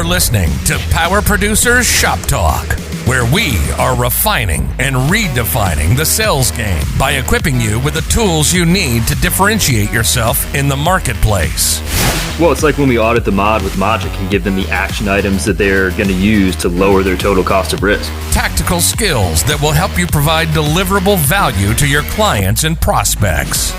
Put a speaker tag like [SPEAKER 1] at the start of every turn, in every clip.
[SPEAKER 1] listening to Power Producers Shop Talk, where we are refining and redefining the sales game by equipping you with the tools you need to differentiate yourself in the marketplace.
[SPEAKER 2] Well, it's like when we audit the mod with Logic and give them the action items that they're going to use to lower their total cost of risk.
[SPEAKER 1] Tactical skills that will help you provide deliverable value to your clients and prospects.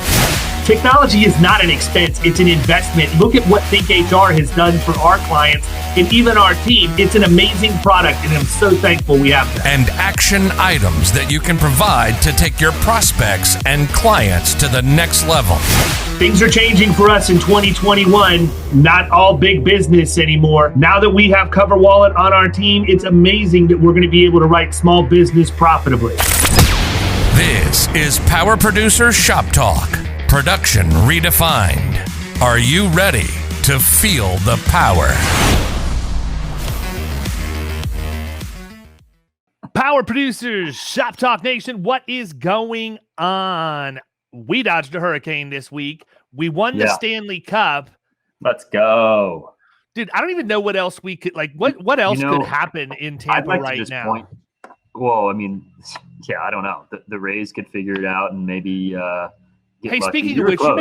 [SPEAKER 3] Technology is not an expense, it's an investment. Look at what Think HR has done for our clients and even our team. It's an amazing product, and I'm so thankful we have that.
[SPEAKER 1] And action items that you can provide to take your prospects and clients to the next level.
[SPEAKER 3] Things are changing for us in 2021. Not all big business anymore. Now that we have Cover Wallet on our team, it's amazing that we're going to be able to write small business profitably.
[SPEAKER 1] This is Power Producer Shop Talk. Production redefined. Are you ready to feel the power?
[SPEAKER 4] Power Producers, Shop Talk Nation, what is going on? We dodged a hurricane this week. We won the Stanley Cup.
[SPEAKER 2] Let's go.
[SPEAKER 4] Dude, I don't even know what else we could, like, what else could happen in Tampa now?
[SPEAKER 2] Well, I mean, I don't know. The Rays could figure it out and maybe
[SPEAKER 4] hey, speaking of which, you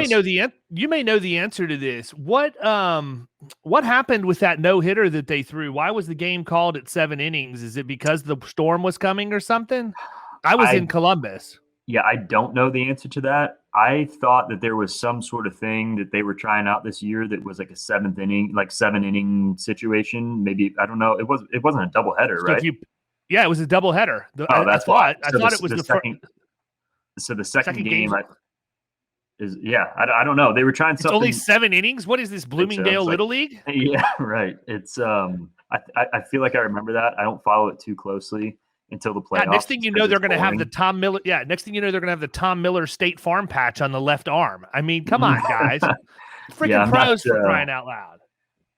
[SPEAKER 4] may know the answer to this. What happened with that no-hitter that they threw? Why was the game called at 7 innings? Is it because the storm was coming or something? I was in Columbus.
[SPEAKER 2] Yeah, I don't know the answer to that. I thought that there was some sort of thing that they were trying out this year that was like a 7th inning, like 7-inning situation. Maybe, I don't know. It wasn't a doubleheader, right?
[SPEAKER 4] Yeah, it was a doubleheader.
[SPEAKER 2] That's why.
[SPEAKER 4] I thought it was the
[SPEAKER 2] second. So the second game I don't know. They were trying something.
[SPEAKER 4] It's only 7 innings. What is this, Bloomingdale Little League?
[SPEAKER 2] Yeah, right. It's I feel like I remember that. I don't follow it too closely until the playoffs.
[SPEAKER 4] Next thing you know, they're going to have the Tom Miller. Yeah, next thing you know, they're going to have the Tom Miller State Farm patch on the left arm. I mean, come on, guys. Freaking pros for crying out loud.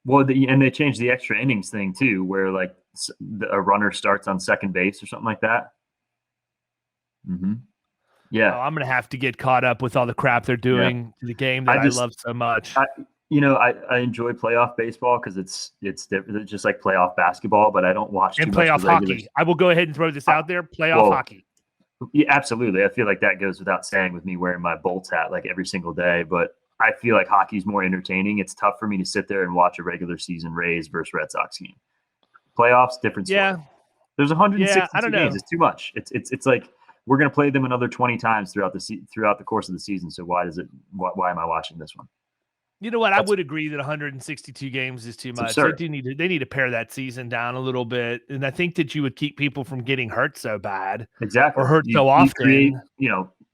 [SPEAKER 2] Well, and they changed the extra innings thing too, where like a runner starts on second base or something like that. Mm-hmm. Yeah.
[SPEAKER 4] Oh, I'm going to have to get caught up with all the crap they're doing to the game that I love so much.
[SPEAKER 2] I enjoy playoff baseball because it's different. It's just like playoff basketball, but I don't watch
[SPEAKER 4] and playoff hockey. I will go ahead and throw this out there. Playoff hockey.
[SPEAKER 2] Yeah, absolutely. I feel like that goes without saying with me wearing my Bolts hat like every single day, but I feel like hockey's more entertaining. It's tough for me to sit there and watch a regular season Rays versus Red Sox game. Playoffs, different story. Yeah. There's 162 games. It's too much. It's like we're going to play them another 20 times throughout the course of the season. So why am I watching this one?
[SPEAKER 4] You know what? I would agree that 162 games is too much. They need to pare that season down a little bit. And I think that you would keep people from getting hurt so bad.
[SPEAKER 2] Exactly.
[SPEAKER 4] Or hurt so often.
[SPEAKER 2] Create,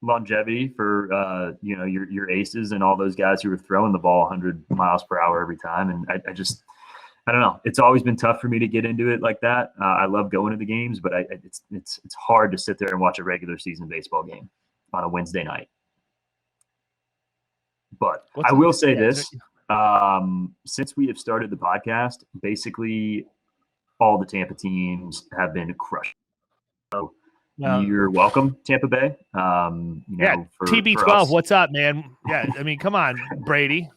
[SPEAKER 2] longevity for, your aces and all those guys who are throwing the ball 100 miles per hour every time. And I don't know. It's always been tough for me to get into it like that. I love going to the games, but it's hard to sit there and watch a regular season baseball game on a Wednesday night. But I will say this, since we have started the podcast, basically all the Tampa teams have been crushed. So you're welcome, Tampa Bay.
[SPEAKER 4] TB12, what's up, man? Yeah, I mean, come on, Brady.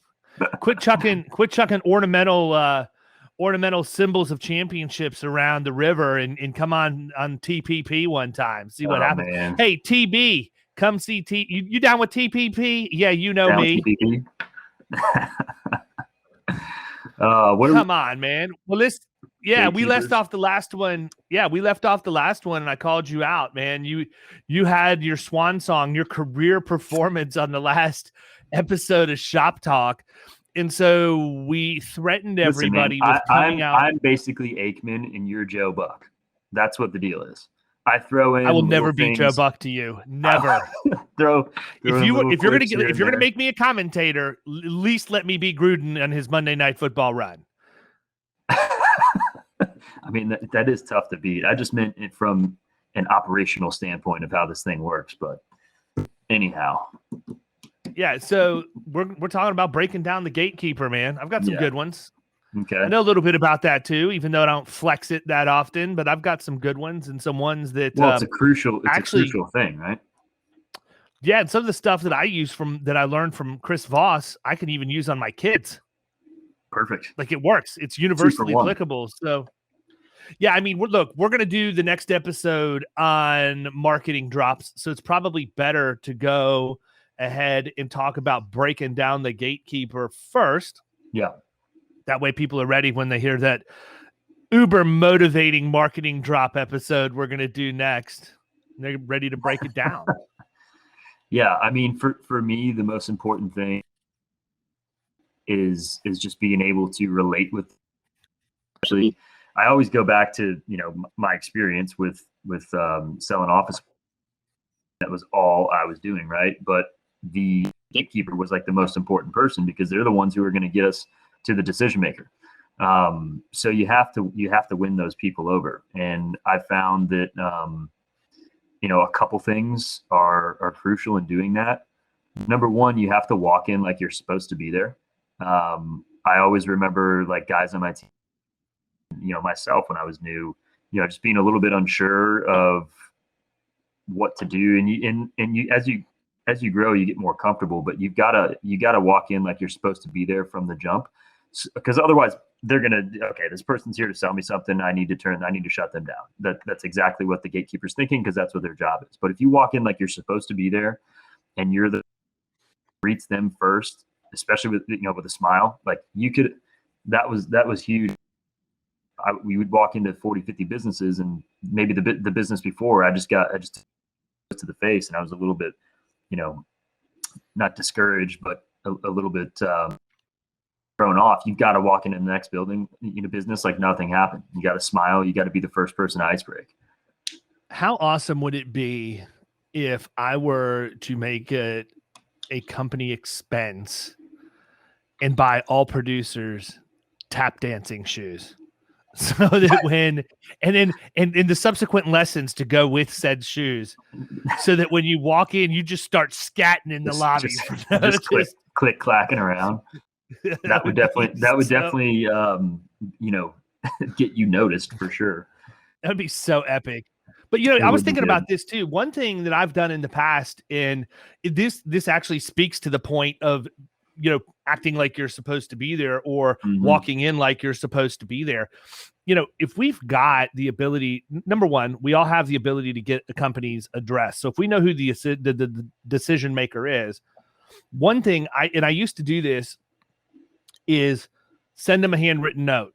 [SPEAKER 4] Quit chucking ornamental symbols of championships around the river and come on TPP one time. See what happens. Man. Hey, TB. Come see you down with TPP? Yeah, you know down me. Come on, man. Well, we left off the last one. Yeah, we left off the last one, and I called you out, man. You had your swan song, your career performance on the last episode of Shop Talk, and so we threatened everybody with coming out.
[SPEAKER 2] I'm basically Aikman, and you're Joe Buck. That's what the deal is. I will
[SPEAKER 4] never be Joe Buck to you. Never. If you're gonna make me a commentator, at least let me be Gruden on his Monday Night Football run.
[SPEAKER 2] I mean that is tough to beat. I just meant it from an operational standpoint of how this thing works. But anyhow,
[SPEAKER 4] yeah. So we're talking about breaking down the Gatekeeper, man. I've got some good ones.
[SPEAKER 2] Okay.
[SPEAKER 4] I know a little bit about that too, even though I don't flex it that often, but I've got some good ones and some ones that
[SPEAKER 2] it's a crucial thing, right?
[SPEAKER 4] Yeah, and some of the stuff that I learned from Chris Voss, I can even use on my kids.
[SPEAKER 2] Perfect.
[SPEAKER 4] Like it works. It's universally applicable. So yeah, I mean, we're going to do the next episode on marketing drops. So it's probably better to go ahead and talk about breaking down the Gatekeeper first.
[SPEAKER 2] Yeah.
[SPEAKER 4] That way people are ready when they hear that uber motivating marketing drop episode we're going to do next. They're ready to break it down.
[SPEAKER 2] Yeah. I mean, for me, the most important thing is just being able to relate with, especially, I always go back to, my experience with selling office. That was all I was doing. Right. But the gatekeeper was like the most important person because they're the ones who are going to get us to the decision maker. So you have to win those people over. And I found that, a couple things are crucial in doing that. Number one, you have to walk in like you're supposed to be there. I always remember like guys on my team, myself when I was new, just being a little bit unsure of what to do. And you, as you grow, you get more comfortable, but you gotta walk in like you're supposed to be there from the jump. Because otherwise they're going to, okay, this person's here to sell me something. I need to shut them down. That's exactly what the gatekeeper's thinking, because that's what their job is. But if you walk in like you're supposed to be there and you're the greets them first, especially with a smile, like that was huge. We would walk into 40, 50 businesses, and maybe the business before I just to the face, and I was a little bit, not discouraged, but a little bit thrown off. You've got to walk into the next business like nothing happened. You got to smile. You got to be the first person to ice break.
[SPEAKER 4] How awesome would it be if I were to make it a company expense and buy all producers tap dancing shoes? So that and the subsequent lessons to go with said shoes, so that when you walk in, you just start scatting in the lobby.
[SPEAKER 2] Just click clacking around. That would definitely get you noticed for sure.
[SPEAKER 4] That would be so epic. But I was thinking about this too. One thing that I've done in the past, and this actually speaks to the point of acting like you're supposed to be there, or walking in like you're supposed to be there. If we've got the ability, number one, we all have the ability to get a company's address. So if we know who the decision maker is, one thing I used to do this is send them a handwritten note.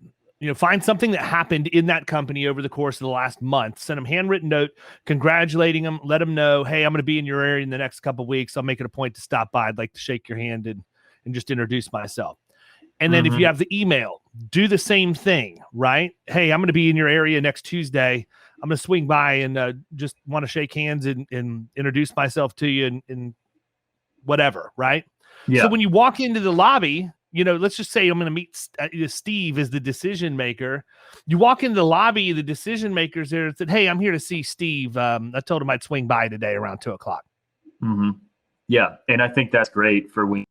[SPEAKER 4] Find something that happened in that company over the course of the last month. Send them a handwritten note, congratulating them, let them know, hey, I'm going to be in your area in the next couple of weeks. I'll make it a point to stop by. I'd like to shake your hand and just introduce myself. And then if you have the email, do the same thing, right? Hey, I'm going to be in your area next Tuesday. I'm going to swing by and just want to shake hands and introduce myself to you and whatever, right? Yeah. So when you walk into the lobby, let's just say I'm going to meet Steve as the decision maker. You walk into the lobby, the decision maker's there and said, hey, I'm here to see Steve. I told him I'd swing by today around 2:00.
[SPEAKER 2] Mm-hmm. Yeah. And I think that's great for when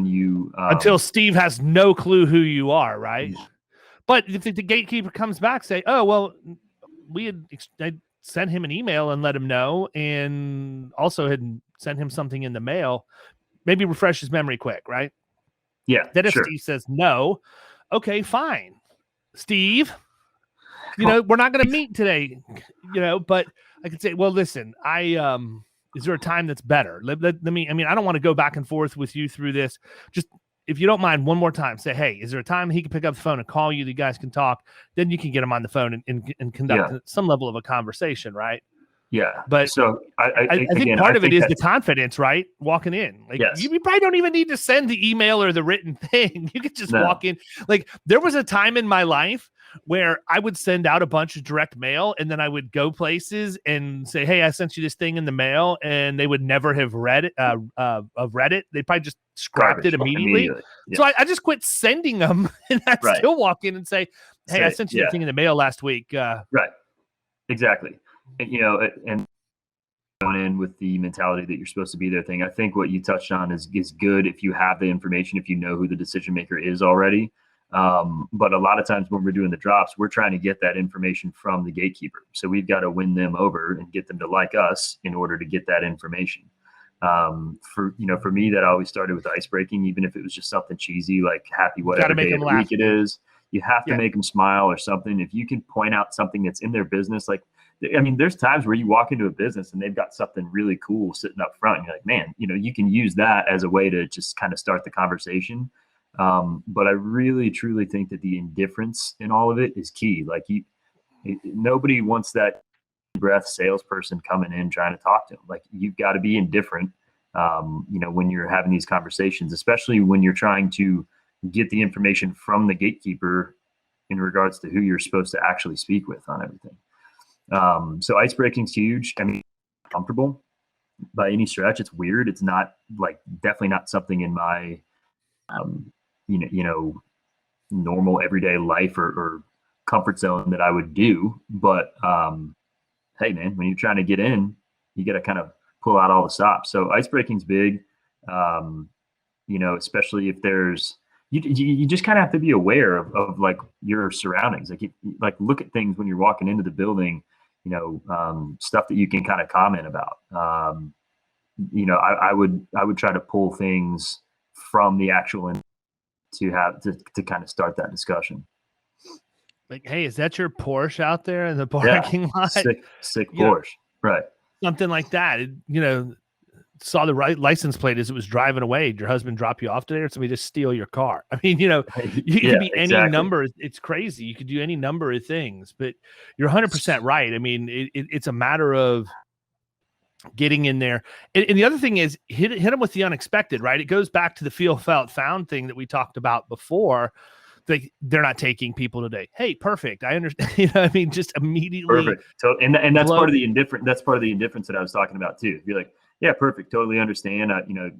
[SPEAKER 2] you
[SPEAKER 4] until Steve has no clue who you are, right? But if the gatekeeper comes back, say, oh, well, I sent him an email and let him know, and also had sent him something in the mail, maybe refresh his memory quick, right?
[SPEAKER 2] Yeah.
[SPEAKER 4] Then if Steve says no, okay, fine. Steve, we're not going to meet today, but I could say, well, listen, is there a time that's better? Let me, I don't want to go back and forth with you through this. Just, if you don't mind, one more time, say, hey, is there a time he can pick up the phone and call you? You guys can talk. Then you can get him on the phone and conduct some level of a conversation, right?
[SPEAKER 2] Yeah.
[SPEAKER 4] But
[SPEAKER 2] so
[SPEAKER 4] I think part of it is the confidence, right? Walking in. Like, you probably don't even need to send the email or the written thing. You could just walk in. Like, there was a time in my life where I would send out a bunch of direct mail, and then I would go places and say, hey, I sent you this thing in the mail, and they would never have read it. They probably just scrapped it immediately. Yeah. So I just quit sending them, and I'd still walk in and say, hey, I sent you that thing in the mail last week.
[SPEAKER 2] Right. Exactly. And, and going in with the mentality that you're supposed to be there thing, I think what you touched on is good if you have the information, if you know who the decision maker is already. But a lot of times when we're doing the drops, we're trying to get that information from the gatekeeper. So we've got to win them over and get them to like us in order to get that information. For me, that always started with ice breaking, even if it was just something cheesy, like happy whatever day of the week it is. You have to make them smile or something. If you can point out something that's in their business, like, I mean, there's times where you walk into a business and they've got something really cool sitting up front. And you're like, man, you can use that as a way to just kind of start the conversation. But I really, truly think that the indifference in all of it is key. Like nobody wants that breath salesperson coming in trying to talk to them. Like, you've got to be indifferent, when you're having these conversations, especially when you're trying to get the information from the gatekeeper in regards to who you're supposed to actually speak with on everything. So ice breaking is huge. I mean, comfortable by any stretch. It's weird. It's not definitely not something in my, normal everyday life or comfort zone that I would do. But, hey man, when you're trying to get in, you got to kind of pull out all the stops. So ice breaking's big, especially if there's, you just kind of have to be aware of like your surroundings. Like look at things when you're walking into the building, stuff that you can kind of comment about. I would try to pull things from the actual to kind of start that discussion.
[SPEAKER 4] Like, hey, is that your Porsche out there in the parking lot?
[SPEAKER 2] Sick Porsche, right?
[SPEAKER 4] Something like that. Saw the right license plate as it was driving away. Did your husband drop you off today, or somebody just steal your car? I mean, you could be any number. It's crazy. You could do any number of things, but you're 100% right. I mean, it's a matter of getting in there. And the other thing is hit them with the unexpected, right? It goes back to the feel, felt, found thing that we talked about before. They're not taking people today. Hey, perfect. I understand. Just immediately.
[SPEAKER 2] Perfect. So, and that's part of the indifferent. That's part of the indifference that I was talking about too. You're like, yeah, perfect. Totally understand.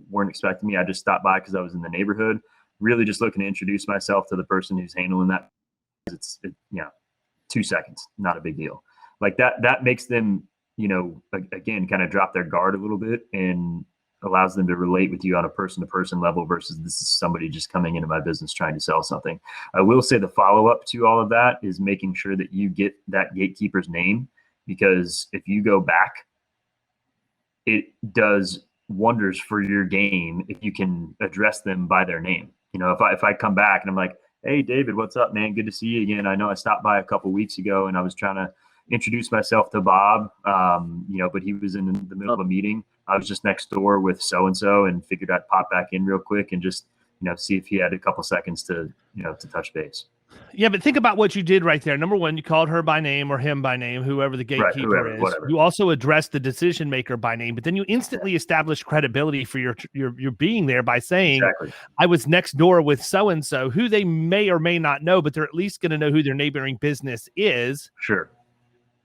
[SPEAKER 2] Weren't expecting me. I just stopped by because I was in the neighborhood. Really, just looking to introduce myself to the person who's handling that. It's 2 seconds, not a big deal. Like that. That makes them, again, kind of drop their guard a little bit and allows them to relate with you on a person-to-person level versus this is somebody just coming into my business trying to sell something. I will say the follow-up to all of that is making sure that you get that gatekeeper's name, because if you go back, it does wonders for your game if you can address them by their name. If I come back and I'm like, hey, David, what's up, man? Good to see you again. I know I stopped by a couple weeks ago and I was trying to introduce myself to Bob, but he was in the middle of a meeting. I was just next door with so-and-so and figured I'd pop back in real quick and just, see if he had a couple seconds to touch base.
[SPEAKER 4] Yeah, but think about what you did right there. Number one, you called her by name or him by name, whoever the gatekeeper is. Whatever. You also addressed the decision maker by name, but then you instantly established credibility for your being there by saying, exactly. I was next door with so-and-so, who they may or may not know, but they're at least going to know who their neighboring business is.
[SPEAKER 2] Sure.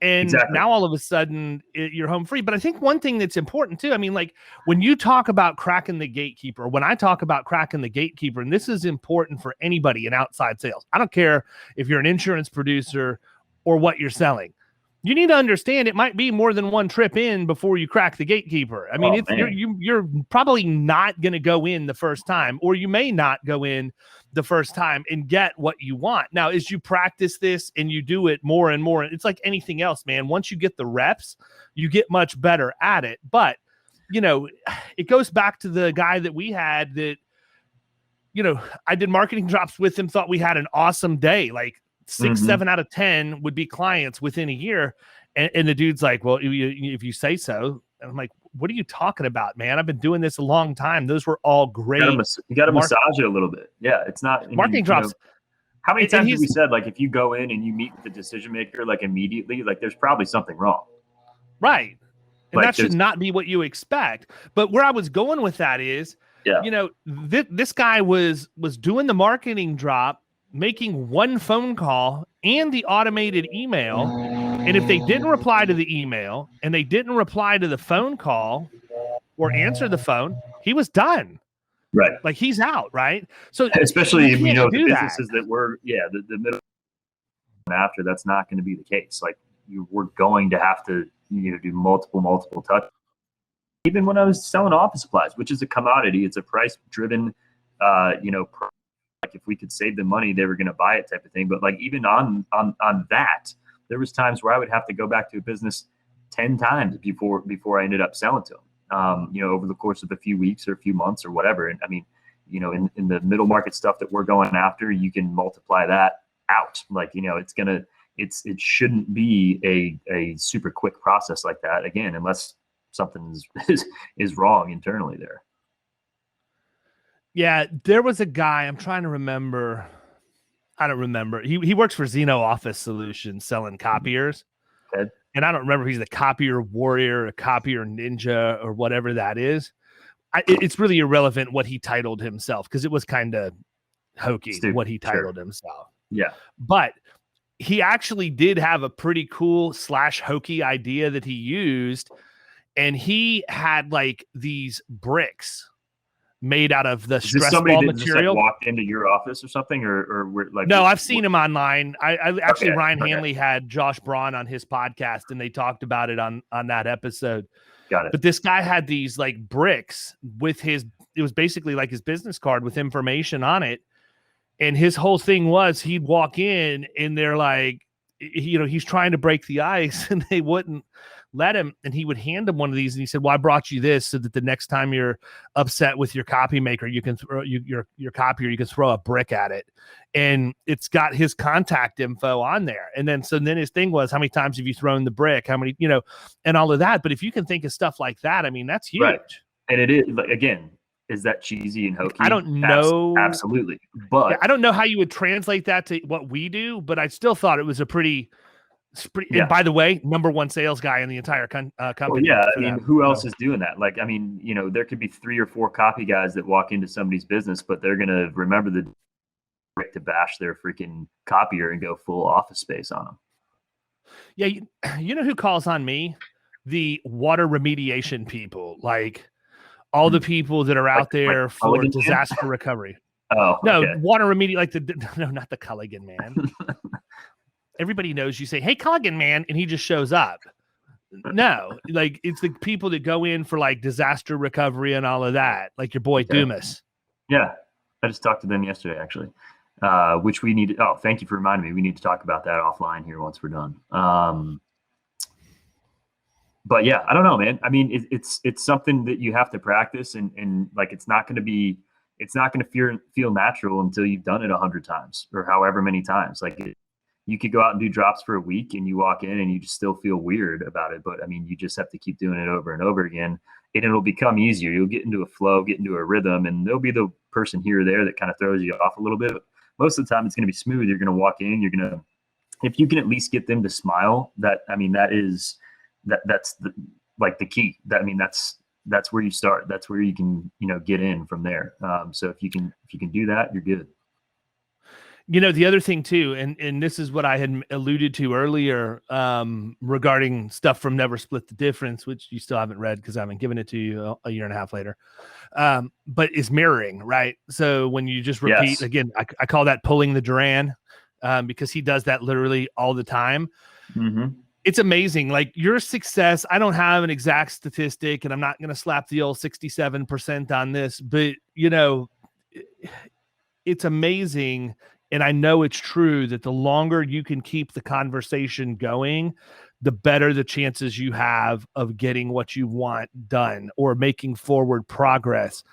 [SPEAKER 4] And now all of a sudden you're home free. But I think one thing that's important too, I mean, like when you talk about cracking the gatekeeper, when I talk about cracking the gatekeeper, and this is important for anybody in outside sales, I don't care if you're an insurance producer or what you're selling. You need to understand it might be more than one trip in before you crack the gatekeeper. I mean, you're probably not going to go in the first time, or you may not go in the first time and get what you want. Now, as you practice this and you do it more and more, it's like anything else, man. Once you get the reps, you get much better at it. But, it goes back to the guy that we had that, I did marketing drops with him, thought we had an awesome day. Like 6, 7 out of 10 would be clients within a year. And the dude's like, well, if you say so. And I'm like, what are you talking about, man? I've been doing this a long time. Those were all great.
[SPEAKER 2] You got to massage it a little bit. Yeah, it's not
[SPEAKER 4] marketing drops.
[SPEAKER 2] How many times have we said, like, if you go in and you meet with the decision maker, like immediately, like there's probably something wrong.
[SPEAKER 4] Right. And that should not be what you expect. But where I was going with that is, this guy was doing the marketing drop, making one phone call and the automated email. And if they didn't reply to the email and they didn't reply to the phone call or answer the phone, he was done.
[SPEAKER 2] Right.
[SPEAKER 4] Like he's out. Right. So
[SPEAKER 2] especially if the businesses that were, the middle after, that's not going to be the case. Like we're going to have to, do multiple touches. Even when I was selling office supplies, which is a commodity, it's a price driven, like if we could save them money, they were going to buy it type of thing. But like even on that, there was times where I would have to go back to a business 10 times before I ended up selling to them. over the course of a few weeks or a few months or whatever. And I mean, in the middle market stuff that we're going after, you can multiply that out. Like, it shouldn't be a super quick process like that, again, unless something is wrong internally there.
[SPEAKER 4] Yeah, there was a guy, I'm trying to remember. I don't remember. He works for Xeno Office Solution selling copiers.
[SPEAKER 2] Okay.
[SPEAKER 4] And I don't remember if he's the copier warrior, a copier ninja, or whatever that is. It's really irrelevant what he titled himself, because it was kind of hokey what he titled himself.
[SPEAKER 2] Yeah.
[SPEAKER 4] But he actually did have a pretty cool / hokey idea that he used. And he had like these bricks made out of the stress ball material. Just, like,
[SPEAKER 2] walked into your office or something, or like?
[SPEAKER 4] No, I've seen him online. I actually, Ryan Hanley had Josh Braun on his podcast, and they talked about it on that episode.
[SPEAKER 2] Got it.
[SPEAKER 4] But this guy had these like bricks with it was basically like his business card with information on it. And his whole thing was he'd walk in and they're like, he's trying to break the ice and they wouldn't let him. And he would hand him one of these. And he said, well, I brought you this so that the next time you're upset with your copy maker, you can throw your copier, you can throw a brick at it. And it's got his contact info on there. And then his thing was, how many times have you thrown the brick? How many, and all of that. But if you can think of stuff like that, I mean, that's huge.
[SPEAKER 2] Right. And it is, again, is that cheesy and hokey?
[SPEAKER 4] I don't know.
[SPEAKER 2] Absolutely. But
[SPEAKER 4] I don't know how you would translate that to what we do, but I still thought it was a pretty and by the way, number one sales guy in the entire company.
[SPEAKER 2] Well, yeah. I mean, who else is doing that? Like, I mean, there could be 3 or 4 copy guys that walk into somebody's business, but they're going to remember the brick to bash their freaking copier and go full office space on them.
[SPEAKER 4] Yeah. You know who calls on me? The water remediation people. Like, all the people that are out there for disaster recovery.
[SPEAKER 2] Oh,
[SPEAKER 4] no,
[SPEAKER 2] okay.
[SPEAKER 4] Water remediation, no, not the Culligan man. Everybody knows you say, hey, Culligan man, and he just shows up. No, like, it's the people that go in for like disaster recovery and all of that, like your boy Dumas.
[SPEAKER 2] Yeah, I just talked to them yesterday, actually, which we need. Oh, thank you for reminding me. We need to talk about that offline here once we're done. But yeah, I don't know, man. I mean, it's something that you have to practice, and like, it's not going to feel natural until you've done it 100 times or however many times. Like, you could go out and do drops for a week and you walk in and you just still feel weird about it. But I mean, you just have to keep doing it over and over again, and it'll become easier. You'll get into a flow, get into a rhythm, and there'll be the person here or there that kind of throws you off a little bit. But most of the time it's going to be smooth. You're going to walk in, if you can at least get them to smile, that's the key. That's where you start. That's where you can, get in from there. So if you can do that, you're good.
[SPEAKER 4] The other thing too, and this is what I had alluded to earlier, regarding stuff from Never Split the Difference, which you still haven't read because I haven't given it to you a year and a half later. But is mirroring, right? So when you just repeat again, I call that pulling the Duran, because he does that literally all the time.
[SPEAKER 2] Mm-hmm.
[SPEAKER 4] It's amazing. Like, your success, I don't have an exact statistic, and I'm not going to slap the old 67% on this, but it's amazing. And I know it's true that the longer you can keep the conversation going, the better the chances you have of getting what you want done or making forward progress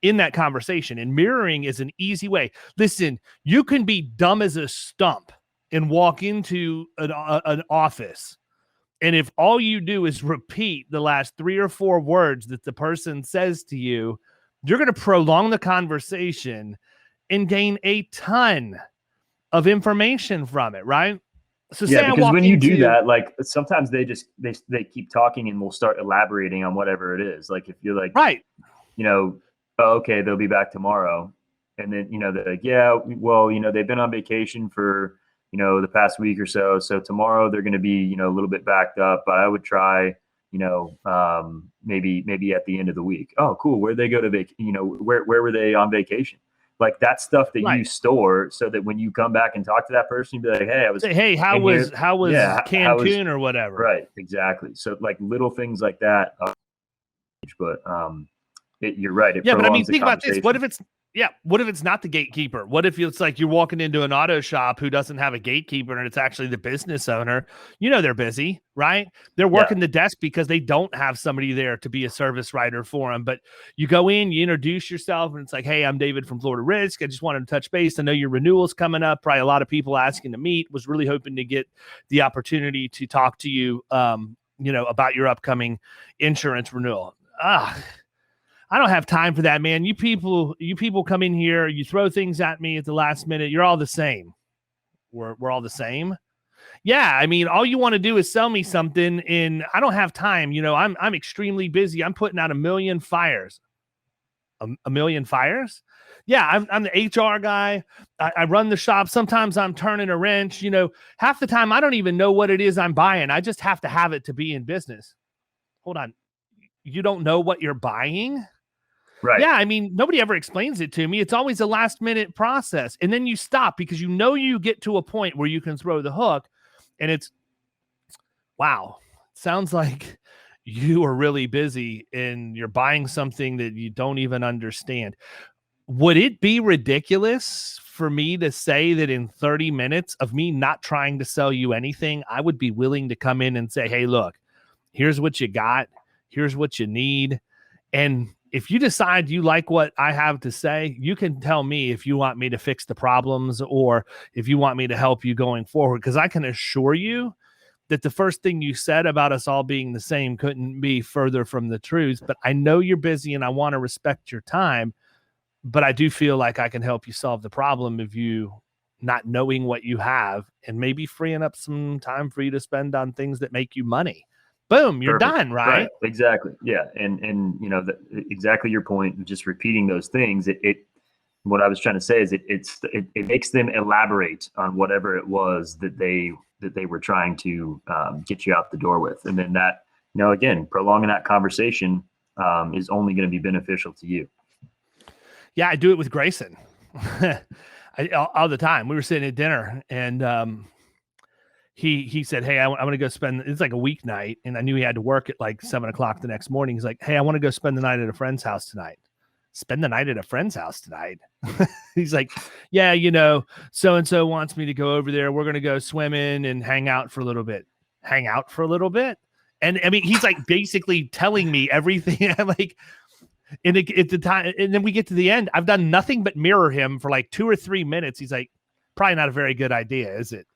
[SPEAKER 4] in that conversation. And mirroring is an easy way. Listen, you can be dumb as a stump and walk into an office, and if all you do is repeat the last 3 or 4 words that the person says to you, you're going to prolong the conversation and gain a ton of information from it, right? So
[SPEAKER 2] because when you do that, like, sometimes they keep talking and we'll start elaborating on whatever it is. Like, if you're like,
[SPEAKER 4] right,
[SPEAKER 2] okay, they'll be back tomorrow, and then they're like, yeah, well, they've been on vacation for the past week or so, so tomorrow they're going to be a little bit backed up, but I would try maybe at the end of the week. Oh, cool. Where'd they go to where were they on vacation? Like, that stuff that you store so that when you come back and talk to that person, you'd be like, hey,
[SPEAKER 4] how was Cancun or whatever.
[SPEAKER 2] Right. Exactly. So, like, little things like that. But you're right.
[SPEAKER 4] But I mean, think about this. What if Yeah. What if it's not the gatekeeper? What if it's like you're walking into an auto shop who doesn't have a gatekeeper and it's actually the business owner? You know, they're busy, right? They're working the desk because they don't have somebody there to be a service writer for them. But you go in, you introduce yourself, and it's like, hey, I'm David from Florida Risk. I just wanted to touch base. I know your renewal's coming up. Probably a lot of people asking to meet. Was really hoping to get the opportunity to talk to you, about your upcoming insurance renewal. I don't have time for that, man. You people come in here, you throw things at me at the last minute. You're all the same. We're all the same. Yeah, I mean, all you want to do is sell me something, and I don't have time. I'm extremely busy. I'm putting out a million fires. A million fires? Yeah, I'm the HR guy. I run the shop. Sometimes I'm turning a wrench. Half the time I don't even know what it is I'm buying. I just have to have it to be in business. Hold on. You don't know what you're buying?
[SPEAKER 2] Right.
[SPEAKER 4] Yeah, I mean, nobody ever explains it to me. It's always a last-minute process. And then you stop because you get to a point where you can throw the hook, and it's, wow, sounds like you are really busy and you're buying something that you don't even understand. Would it be ridiculous for me to say that in 30 minutes of me not trying to sell you anything, I would be willing to come in and say, hey, look, here's what you got. Here's what you need. And if you decide you like what I have to say, you can tell me if you want me to fix the problems or if you want me to help you going forward. Because I can assure you that the first thing you said about us all being the same couldn't be further from the truth. But I know you're busy and I want to respect your time. But I do feel like I can help you solve the problem of you not knowing what you have and maybe freeing up some time for you to spend on things that make you money. Boom, you're
[SPEAKER 2] Perfect.
[SPEAKER 4] done, right?
[SPEAKER 2] Exactly. Yeah. And exactly your point, just repeating those things, what I was trying to say is it makes them elaborate on whatever it was that they were trying to get you out the door with. And then that, again, prolonging that conversation is only going to be beneficial to you.
[SPEAKER 4] Yeah, I do it with Grayson all the time. We were sitting at dinner and he said, hey, I want to go spend, it's like a weeknight. And I knew he had to work at like 7:00 the next morning. He's like, hey, I want to go spend the night at a friend's house tonight. Spend the night at a friend's house tonight. He's like, yeah, so-and-so wants me to go over there. We're going to go swimming and hang out for a little bit. Hang out for a little bit? And I mean, he's like basically telling me everything. I'm like, and at the time, and then we get to the end. I've done nothing but mirror him for like 2 or 3 minutes. He's like, probably not a very good idea, is it?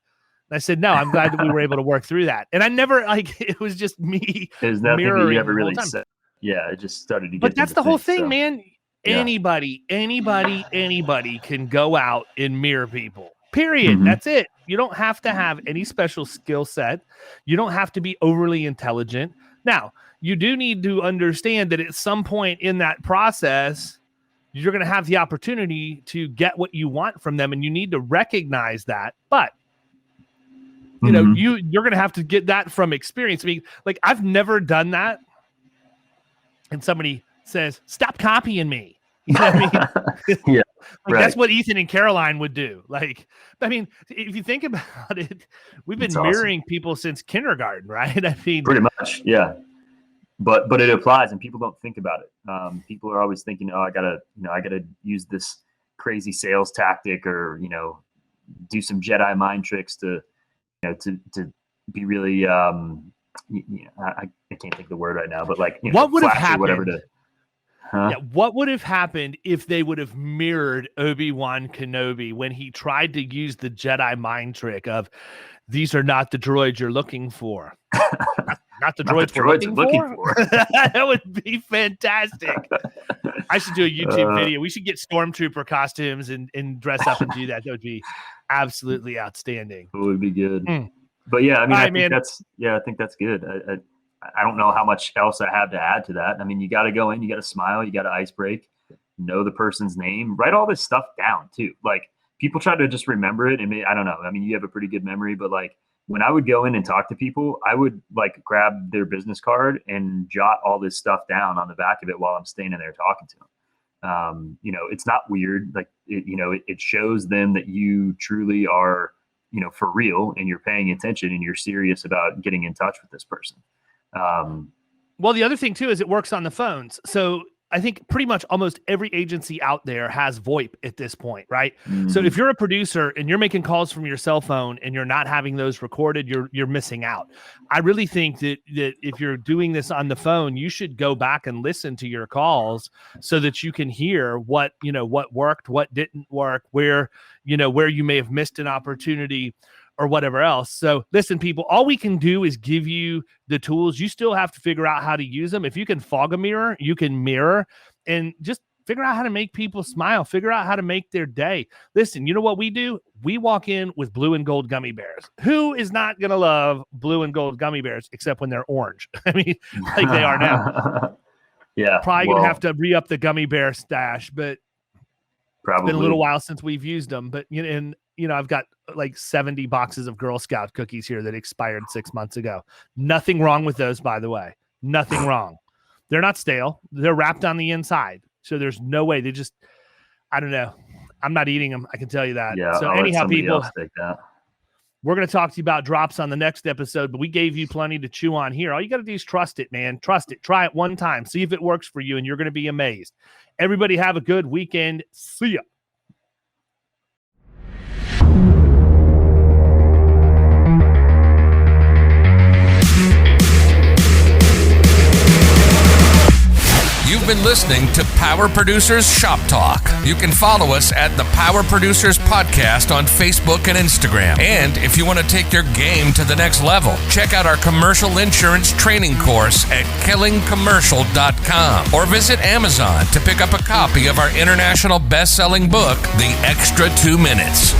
[SPEAKER 4] And I said, no, I'm glad that we were able to work through that. And I never it was just me.
[SPEAKER 2] There's nothing that you ever really said. Yeah, it just started to get.
[SPEAKER 4] But that's the whole thing,
[SPEAKER 2] so.
[SPEAKER 4] Man. Yeah. Anybody can go out and mirror people. Period. Mm-hmm. That's it. You don't have to have any special skill set. You don't have to be overly intelligent. Now, you do need to understand that at some point in that process, you're going to have the opportunity to get what you want from them, and you need to recognize that. But you're going to have to get that from experience. I mean, like, I've never done that, and somebody says, "Stop copying me." You know what I mean?
[SPEAKER 2] Yeah,
[SPEAKER 4] right. That's what Ethan and Caroline would do. Like, I mean, if you think about it, we've been mirroring people since kindergarten, right? I mean,
[SPEAKER 2] pretty much, yeah. But it applies, and people don't think about it. People are always thinking, "Oh, I gotta use this crazy sales tactic, or do some Jedi mind tricks to be really." I can't think of the word right now, but like,
[SPEAKER 4] what would have happened?
[SPEAKER 2] Whatever to,
[SPEAKER 4] Yeah, what would have happened if they would have mirrored Obi-Wan Kenobi when he tried to use the Jedi mind trick of, "These are not the droids you're looking for." Not the droids we're looking for. That would be fantastic. I should do a YouTube video. We should get stormtrooper costumes and dress up and do that. That would be absolutely outstanding.
[SPEAKER 2] It would be good. But yeah, I mean, I think that's good. I don't know how much else I have to add to that. I mean, you got to go in, you got to smile, you got to ice break, know the person's name, write all this stuff down too. Like, people try to just remember it. And I don't know. I mean, you have a pretty good memory, but like, when I would go in and talk to people, I would like grab their business card and jot all this stuff down on the back of it while I'm standing there talking to them. It's not weird. Like, it shows them that you truly are, for real, and you're paying attention and you're serious about getting in touch with this person.
[SPEAKER 4] Well, the other thing too is it works on the phones. So I think pretty much almost every agency out there has VoIP at this point, right? So if you're a producer and you're making calls from your cell phone and you're not having those recorded, you're missing out. I really think that if you're doing this on the phone, you should go back and listen to your calls so that you can hear what worked, what didn't work, where you may have missed an opportunity or whatever else. So listen, people, all we can do is give you the tools. You still have to figure out how to use them. If you can fog a mirror, you can mirror, and just figure out how to make people smile, figure out how to make their day. Listen, you know what we do? We walk in with blue and gold gummy bears. Who is not going to love blue and gold gummy bears except when they're orange? I mean, like they are now.
[SPEAKER 2] Yeah.
[SPEAKER 4] Probably going to have to re-up the gummy bear stash, but
[SPEAKER 2] probably.
[SPEAKER 4] It's been a little while since we've used them. But, I've got like 70 boxes of Girl Scout cookies here that expired 6 months ago. Nothing wrong with those, by the way. Nothing wrong. They're not stale. They're wrapped on the inside. So there's no way. They just, I don't know. I'm not eating them. I can tell you that.
[SPEAKER 2] Yeah,
[SPEAKER 4] so anyhow, people, we're going to talk to you about drops on the next episode, but we gave you plenty to chew on here. All you got to do is trust it, man. Trust it. Try it one time. See if it works for you, and you're going to be amazed. Everybody have a good weekend. See ya.
[SPEAKER 1] You've been listening to Power Producers Shop Talk. You can follow us at the Power Producers Podcast on Facebook and Instagram. And if you want to take your game to the next level, check out our commercial insurance training course at killingcommercial.com or visit Amazon to pick up a copy of our international best-selling book, The Extra 2 Minutes.